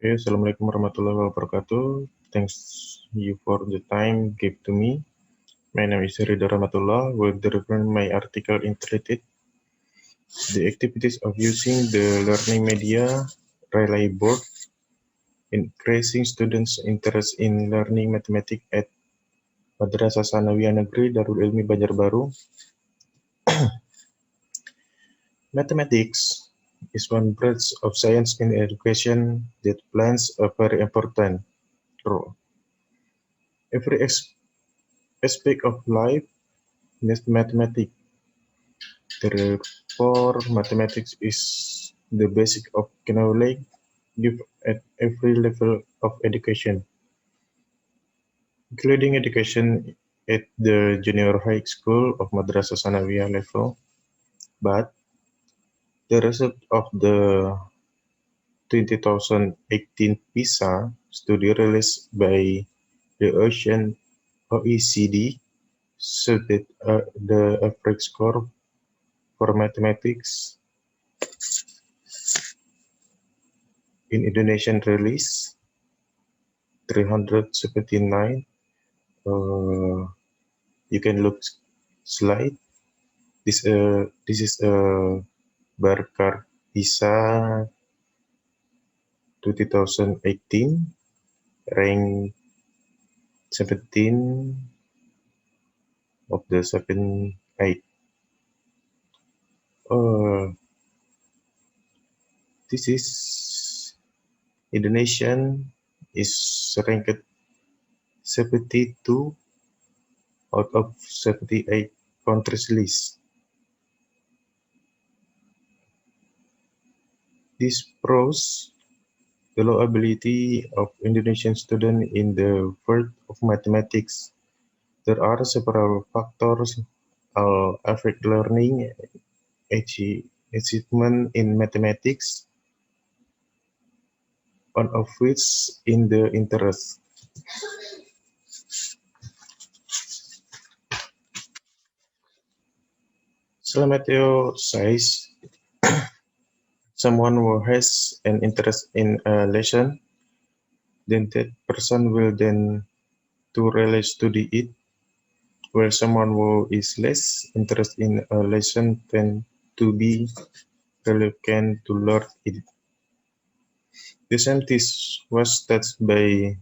Okay, Assalamualaikum warahmatullahi wabarakatuh. Thanks you for the time give to me. My name is Ridho Rahmatullah. Will refer my article entitled "The Activities of Using the Learning Media Relay Board Increasing Students' Interest in Learning Mathematics at Madrasah Sanawiyah Negeri Darul Ilmi Banjarbaru." Mathematics is one branch of science in education that plays a very important role. Every aspect of life needs mathematics. Therefore, mathematics is the basic of knowledge given at every level of education, including education at the junior high school of Madrasah Sanawiyah level. But the result of the 2018 PISA study released by the OECD showed that the average score for mathematics in Indonesian release 379. You can look slide. This is a bar card PISA 2018 rank 17 of the 7-8. This is Indonesian is ranked 72 out of 78 countries list. This proves the low ability of Indonesian students in the field of mathematics. There are several factors affect learning achievement in mathematics, one of which in the interest. Salamateo says someone who has an interest in a lesson, then that person will then to really study it, while someone who is less interested in a lesson tend to be reluctant to learn it. The same thesis was stated by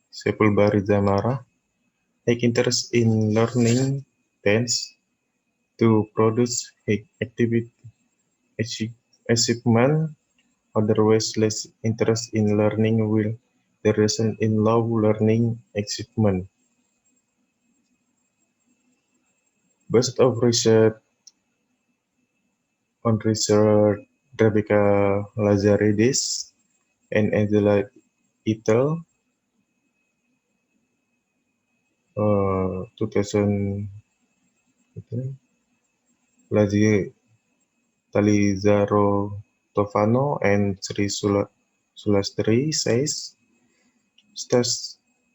Sepulbari Zamara. Take interest in learning tends to produce activity achievement. Otherwise, less interest in learning will result in low learning achievement. Based on research Rebecca Lazaridis and Angela Ito, 2000, Talizaro Tofano and Sri Sulastri says,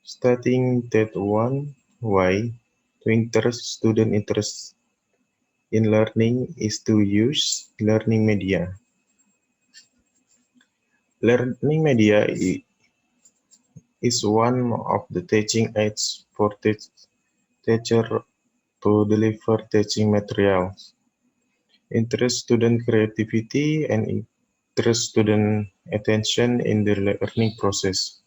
stating that one way to interest student interest in learning is to use learning media. Learning media is one of the teaching aids for teacher to deliver teaching materials. Interest student creativity and interest student attention in the learning process.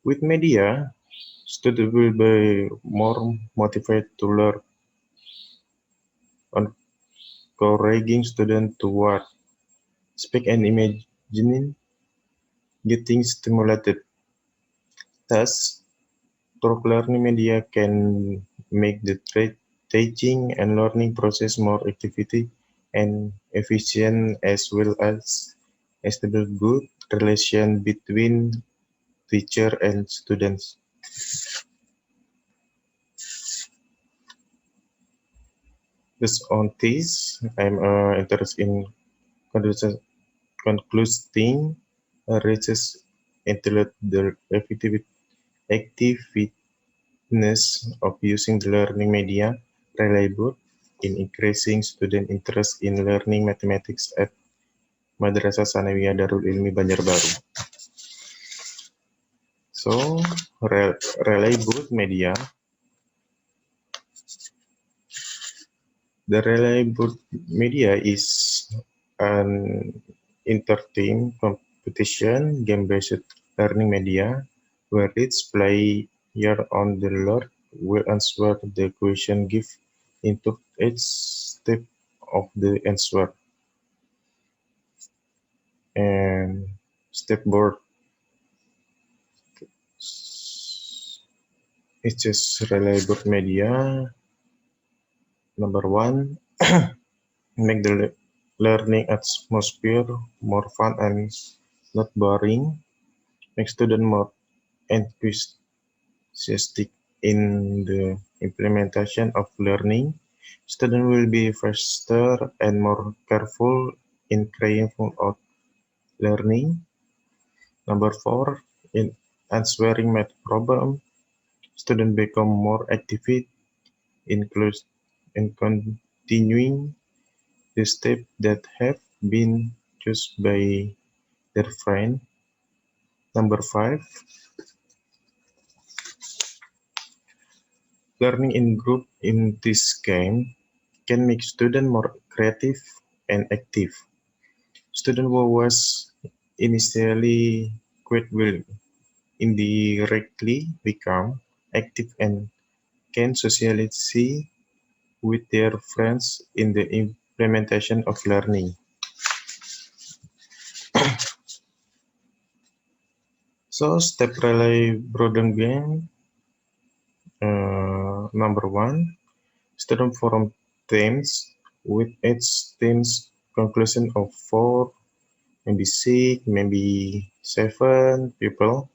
With media, students will be more motivated to learn, encouraging students to work, speak and imagining, getting stimulated. Thus, through learning media can make the teaching and learning process more effective and efficient, as well as establish good relation between teacher and students. Based on this, I'm interested in concluding research into the effectiveness of using the learning media reliable in increasing student interest in learning mathematics at Madrasah Sanawiyah Darul Ilmi Banjarbaru. So, reliable media. The reliable media is an inter-team competition game-based learning media where each player on the learn will answer the question given into each step of the answer. And step board is just reliable media. Number one, make the learning atmosphere more fun and not boring. Make students more enthusiastic in the implementation of learning. Students will be faster and more careful in carrying out learning. Number four, in answering math problem, students become more active in continuing the steps that have been chosen by their friend. Number five, learning in group in this game can make students more creative and active. Students who was initially quite will indirectly become active and can socialize with their friends in the implementation of learning. So step relay broaden game. Number one, student forum teams with each team's conclusion of four, maybe six, maybe seven people.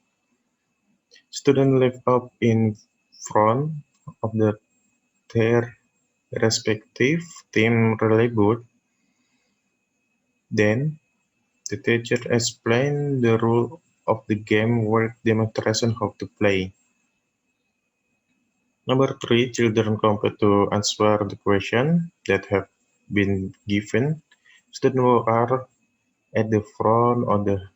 Students live up in front of their respective team relay booth. Then the teacher explains the rule of the game with demonstration how to play. Number three, children compete to answer the question that have been given. Students who are at the front of the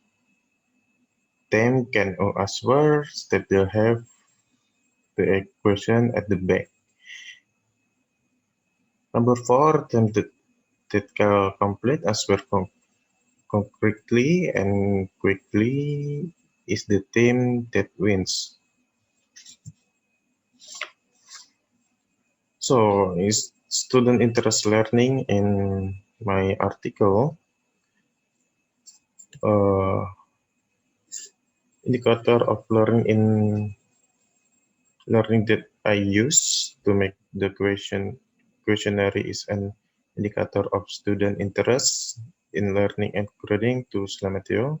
team can answer that they have the question at the back. Number four, team that can complete answer concretely and quickly is the team that wins. So, is student interest learning in my article? Uh, Indicator of learning that I use to make the questionnaire is an indicator of student interest in learning according to Slametio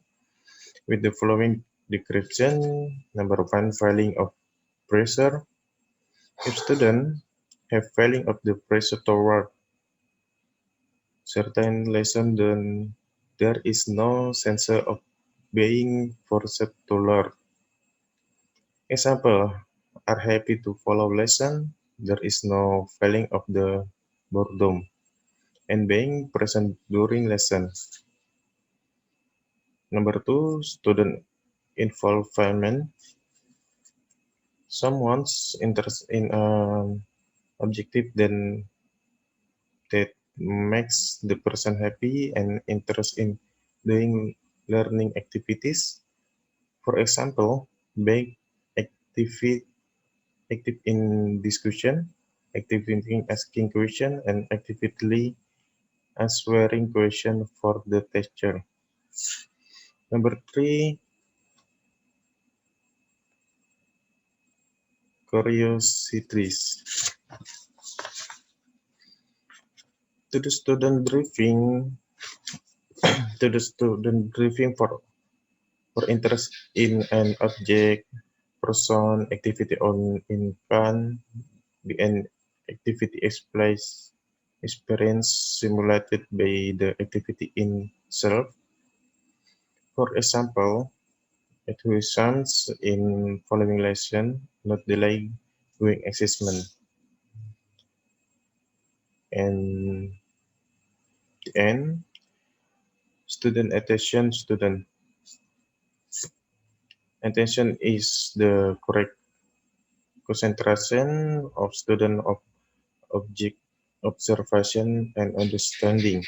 with the following description. Number one, feeling of pressure. If students have feeling of the pressure toward certain lesson, then there is no sense of being forced to learn. Example, are happy to follow lesson. There is no feeling of the boredom and being present during lesson. Number two, student involvement. Someone's interest in an objective then that makes the person happy and interest in doing learning activities. For example, being active, active in discussion, active in asking question, and actively answering question for the teacher. Number three, curiosities. To the student briefing, to the student briefing for interest in an object, person, activity on in can be an activity explains experience simulated by the activity in itself. For example, it results in following lesson, not delay doing assessment. And the end, student attention, student Attention is the correct concentration of student of object observation and understanding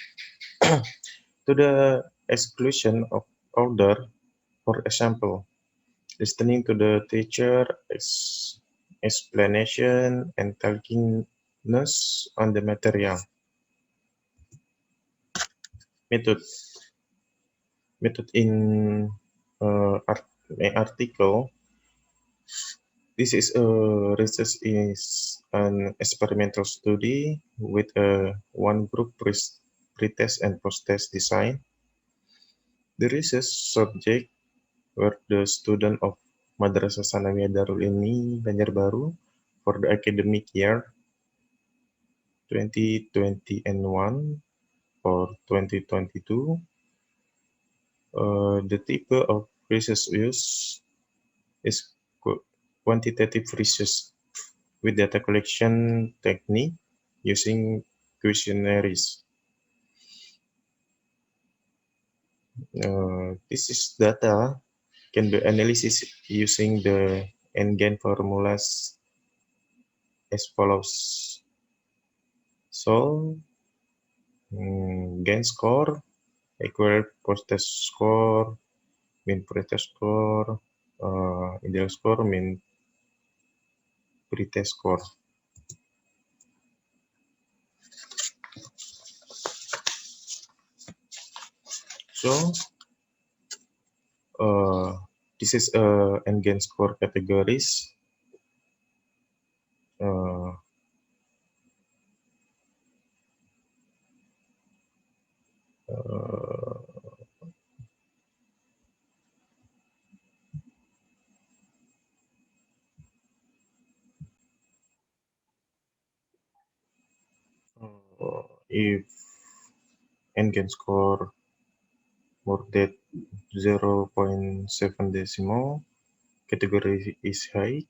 to the exclusion of order. For example, listening to the teacher explanation and taking notes on the material. Method method in article. This is a research is an experimental study with a one group pretest and posttest design. The research subject were the student of Madrasah Sanawiyah Darul Ilmi Banjarbaru for the academic year 2021 or 2022. The type of research used is quantitative research with data collection technique using questionnaires. This is data can be analyzed using the n-gain formulas as follows. So, gain score equal post-test score, mean pretest score, ideal score, mean pretest score. So, this is n-gain score categories. Uh, if n-gain score more than 0.7 decimal, category is high.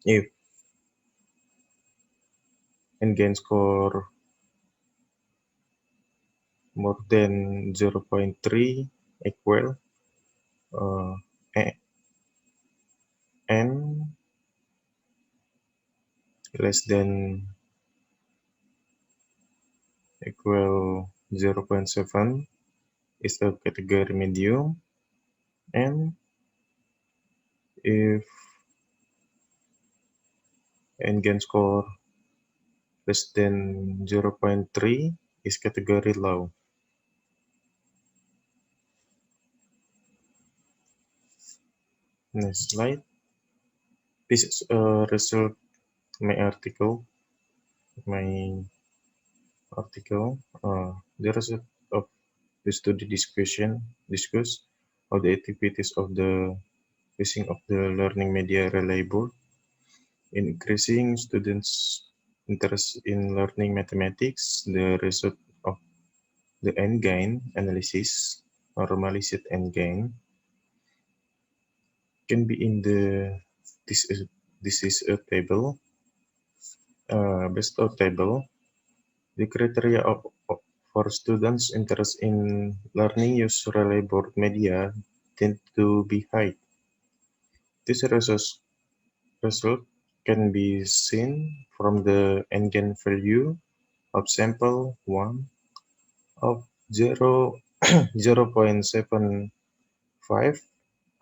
If n-gain score more than 0.3 equal n less than equal 0.7 is a category medium, and if n-gain score less than 0.3 is category low. Next slide. This is a result my article. The result of the study discuss how the activities of the using of the learning media reliable, increasing students' interest in learning mathematics. The result of the n-gain analysis, normalized n-gain, can be in the this is a table. Based on table, the criteria for students' interest in learning use reliable media tend to be high. This result can be seen from the n-gain value of sample 1 of 0.75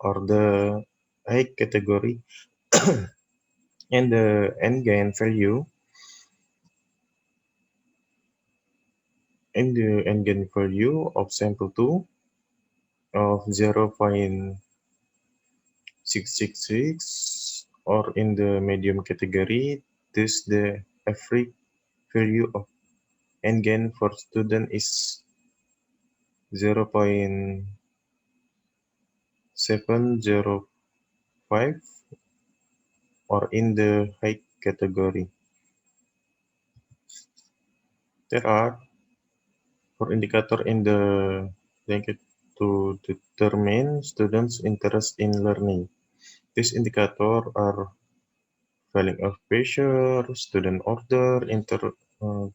or the high category and the n-gain value of sample 2 of 0.666 or in the medium category. Thus the average value of n-gain for student is 0.705 or in the high category. There are four indicators in the blanket to determine students' interest in learning. These indicators are feeling of pressure, student order,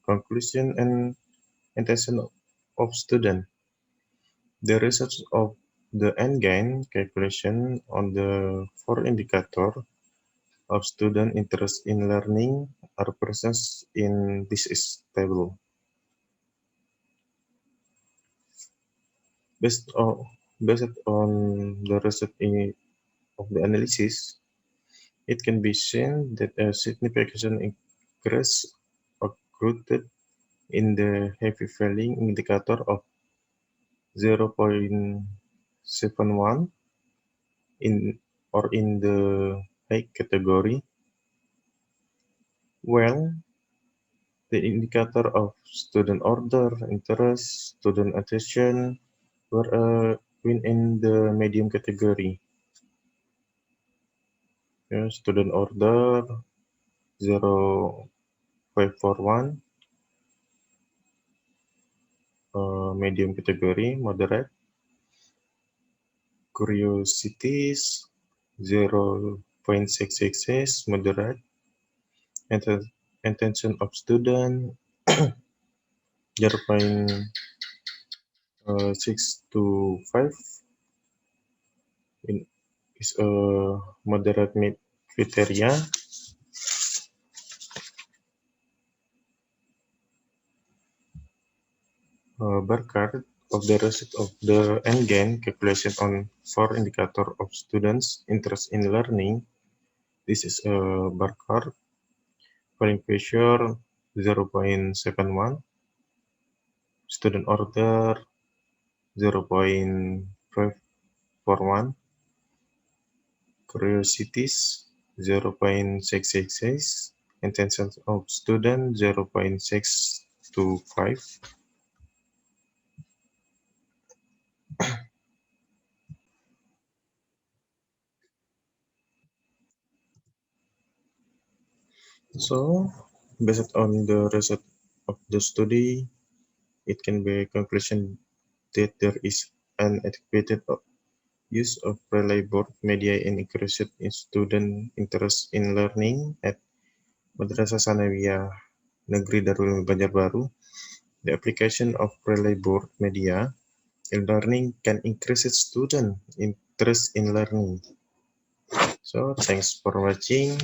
conclusion, and intention of student. The results of the endgain calculation on the four indicators of student interest in learning are presented in this table. Based on, based on the result of the analysis, it can be seen that a significant increase occurred in the heavy failing indicator of 0.71 in the high category, while the indicator of student order, interest, student attention were win in the medium category. Student order 0.541, medium category, moderate. Curiosities 0.666, moderate. Attention of student 0.6 to 5 is a moderate mid criteria. Bar chart of the result of the endgain calculation on four indicator of students' interest in learning. This is a bar chart. Polling pressure 0.71, student order 0.541, curiosities 0.666, intention of student 0.625. So, based on the result of the study, it can be a conclusion that there is an adequate use of relay board media in increased in student interest in learning at Madrasah Sanawiyah Negeri Darul Banjarbaru. The application of relay board media in learning can increase student interest in learning. So, thanks for watching.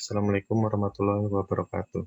Assalamualaikum warahmatullahi wabarakatuh.